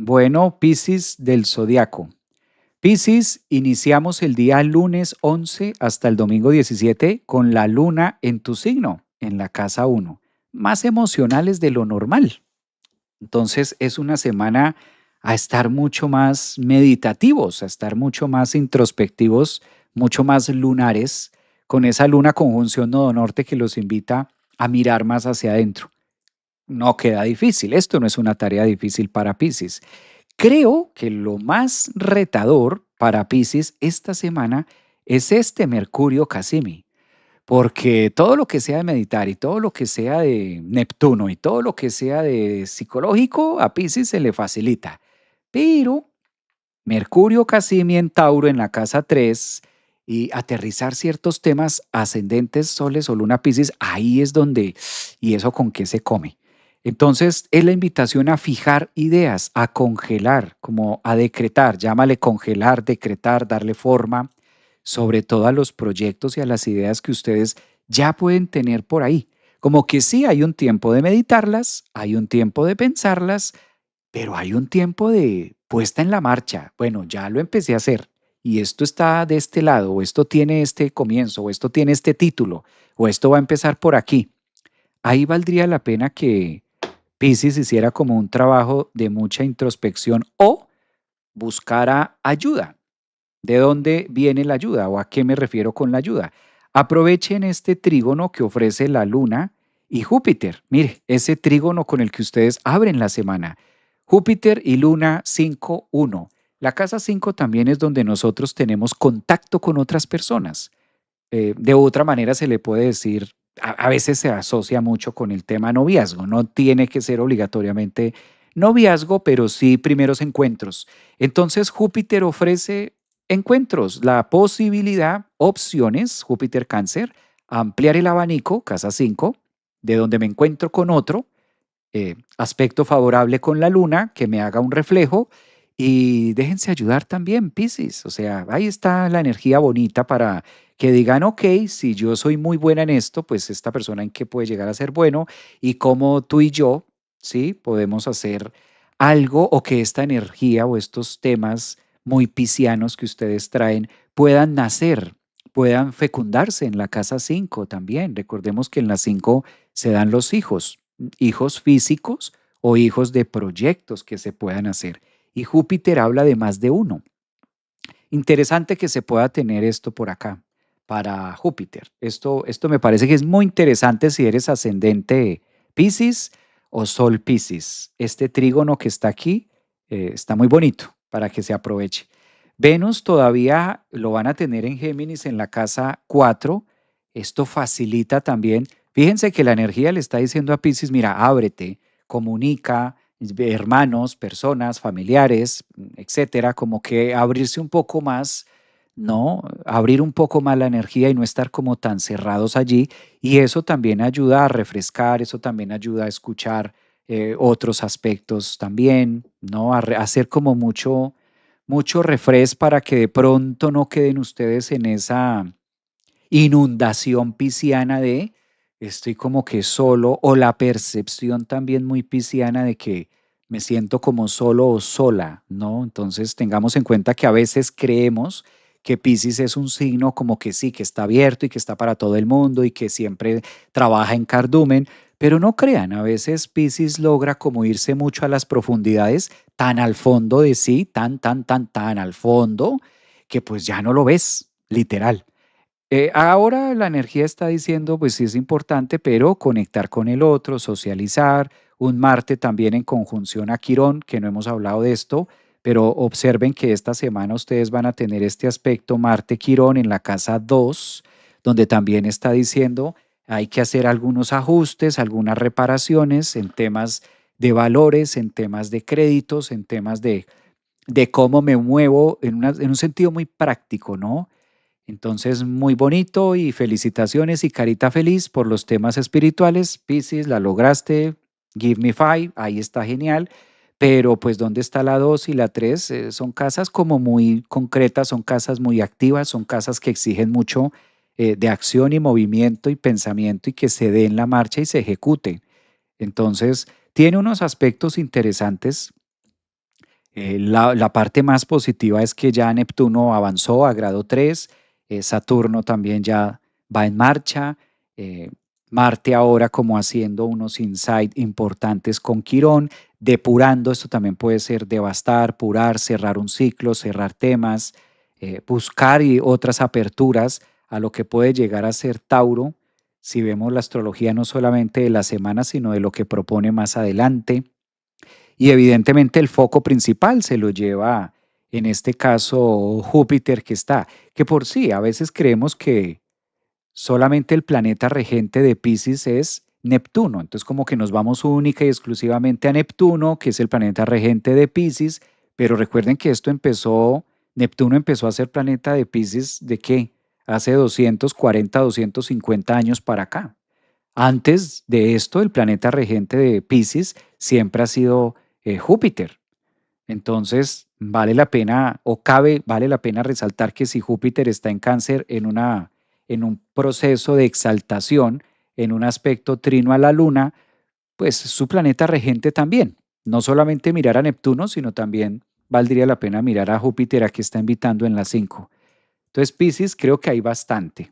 Bueno, Piscis del zodiaco. Piscis, iniciamos el día lunes 11 hasta el domingo 17 con la luna en tu signo, en la casa uno. Más emocionales de lo normal. Entonces es una semana a estar mucho más meditativos, a estar mucho más introspectivos, mucho más lunares, con esa luna conjunción nodo norte que los invita a mirar más hacia adentro. No queda difícil, esto no es una tarea difícil para Piscis. Creo que lo más retador para Piscis esta semana es este Mercurio Casimi, porque todo lo que sea de meditar y todo lo que sea de Neptuno y todo lo que sea de psicológico a Piscis se le facilita. Pero Mercurio Casimi en Tauro en la casa 3 y aterrizar ciertos temas ascendentes, soles o luna Piscis, ahí es donde, ¿y eso con qué se come? Entonces es la invitación a fijar ideas, a congelar, como a decretar, llámale congelar, decretar, darle forma, sobre todo a los proyectos y a las ideas que ustedes ya pueden tener por ahí. Como que sí, hay un tiempo de meditarlas, hay un tiempo de pensarlas, pero hay un tiempo de puesta en la marcha. Bueno, ya lo empecé a hacer y esto está de este lado, o esto tiene este comienzo, o esto tiene este título, o esto va a empezar por aquí. Ahí valdría la pena que Piscis hiciera como un trabajo de mucha introspección o buscara ayuda. ¿De dónde viene la ayuda o a qué me refiero con la ayuda? Aprovechen este trígono que ofrece la Luna y Júpiter. Mire, ese trígono con el que ustedes abren la semana. Júpiter y Luna 5-1. La casa 5 también es donde nosotros tenemos contacto con otras personas. De otra manera se le puede decir, a veces se asocia mucho con el tema noviazgo. No tiene que ser obligatoriamente noviazgo, pero sí primeros encuentros. Entonces Júpiter ofrece encuentros, la posibilidad, opciones, Júpiter Cáncer, ampliar el abanico, casa 5, de donde me encuentro con otro, aspecto favorable con la luna, que me haga un reflejo y déjense ayudar también, Piscis. O sea, ahí está la energía bonita para que digan, ok, si yo soy muy buena en esto, pues esta persona en qué puede llegar a ser bueno y cómo tú y yo, ¿sí? Podemos hacer algo o que esta energía o estos temas muy piscianos que ustedes traen puedan nacer, puedan fecundarse en la casa 5 también. Recordemos que en la 5 se dan los hijos, hijos físicos o hijos de proyectos que se puedan hacer. Y Júpiter habla de más de uno. Interesante que se pueda tener esto por acá para Júpiter. Esto me parece que es muy interesante si eres ascendente Piscis o Sol Piscis. Este trígono que está aquí está muy bonito para que se aproveche. Venus todavía lo van a tener en Géminis en la casa 4. Esto facilita también. Fíjense que la energía le está diciendo a Piscis, mira, ábrete, comunica, hermanos, personas, familiares, etcétera, como que abrirse un poco más, ¿no? Abrir un poco más la energía y no estar como tan cerrados allí. Y eso también ayuda a refrescar, eso también ayuda a escuchar otros aspectos también, ¿no? A hacer como mucho refresh para que de pronto no queden ustedes en esa inundación pisciana de estoy como que solo o la percepción también muy pisciana de que me siento como solo o sola, ¿no? Entonces tengamos en cuenta que a veces creemos que Piscis es un signo como que sí, que está abierto y que está para todo el mundo y que siempre trabaja en cardumen, pero no crean, a veces Piscis logra como irse mucho a las profundidades, tan al fondo de sí, tan al fondo, que pues ya no lo ves, literal. Ahora la energía está diciendo, pues sí es importante, pero conectar con el otro, socializar, un Marte también en conjunción a Quirón, que no hemos hablado de esto, pero observen que esta semana ustedes van a tener este aspecto Marte-Quirón en la casa 2, donde también está diciendo hay que hacer algunos ajustes, algunas reparaciones en temas de valores, en temas de créditos, en temas de cómo me muevo en un sentido muy práctico, ¿no? Entonces, muy bonito y felicitaciones y carita feliz por los temas espirituales. Piscis, la lograste. Give me five, ahí está genial. Pero pues, ¿dónde está la 2 y la 3? Son casas como muy concretas, son casas muy activas, son casas que exigen mucho de acción y movimiento y pensamiento y que se dé en la marcha y se ejecute. Entonces, tiene unos aspectos interesantes La parte más positiva es que ya Neptuno avanzó a grado 3, Saturno también ya va en marcha, eh, Marte ahora como haciendo unos insights importantes con Quirón, depurando, esto también puede ser devastar, purar, cerrar un ciclo, cerrar temas, buscar y otras aperturas a lo que puede llegar a ser Tauro, si vemos la astrología no solamente de la semana, sino de lo que propone más adelante. Y evidentemente el foco principal se lo lleva, en este caso, Júpiter que está, que por sí, a veces creemos que solamente el planeta regente de Pisces es Neptuno. Entonces como que nos vamos única y exclusivamente a Neptuno, que es el planeta regente de Pisces, pero recuerden que Neptuno empezó a ser planeta de Pisces ¿de qué? Hace 240, 250 años para acá. Antes de esto, el planeta regente de Pisces siempre ha sido Júpiter. Entonces, vale la pena vale la pena resaltar que si Júpiter está en Cáncer en un proceso de exaltación, en un aspecto trino a la Luna, pues su planeta regente también. No solamente mirar a Neptuno, sino también valdría la pena mirar a Júpiter, a que está invitando en las 5. Entonces, Piscis, creo que hay bastante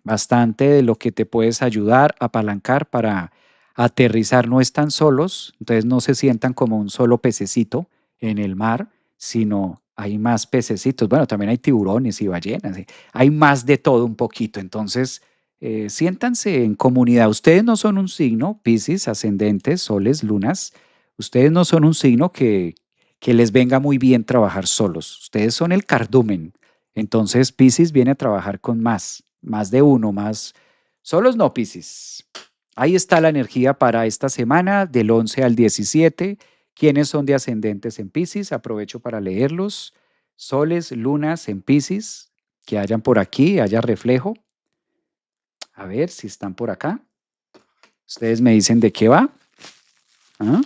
de lo que te puedes ayudar, apalancar para aterrizar. No están solos, entonces no se sientan como un solo pececito en el mar, sino hay más pececitos. Bueno, también hay tiburones y ballenas, hay más de todo un poquito. Entonces, siéntanse en comunidad. Ustedes no son un signo, Piscis, ascendentes, soles, lunas. Ustedes no son un signo que les venga muy bien trabajar solos. Ustedes son el cardumen. Entonces, Piscis viene a trabajar con más de uno, más. Solos no, Piscis. Ahí está la energía para esta semana, del 11 al 17. ¿Quiénes son de ascendentes en Piscis? Aprovecho para leerlos. Soles, lunas en Piscis, que hayan por aquí, haya reflejo. A ver si están por acá. Ustedes me dicen de qué va. ¿Ah?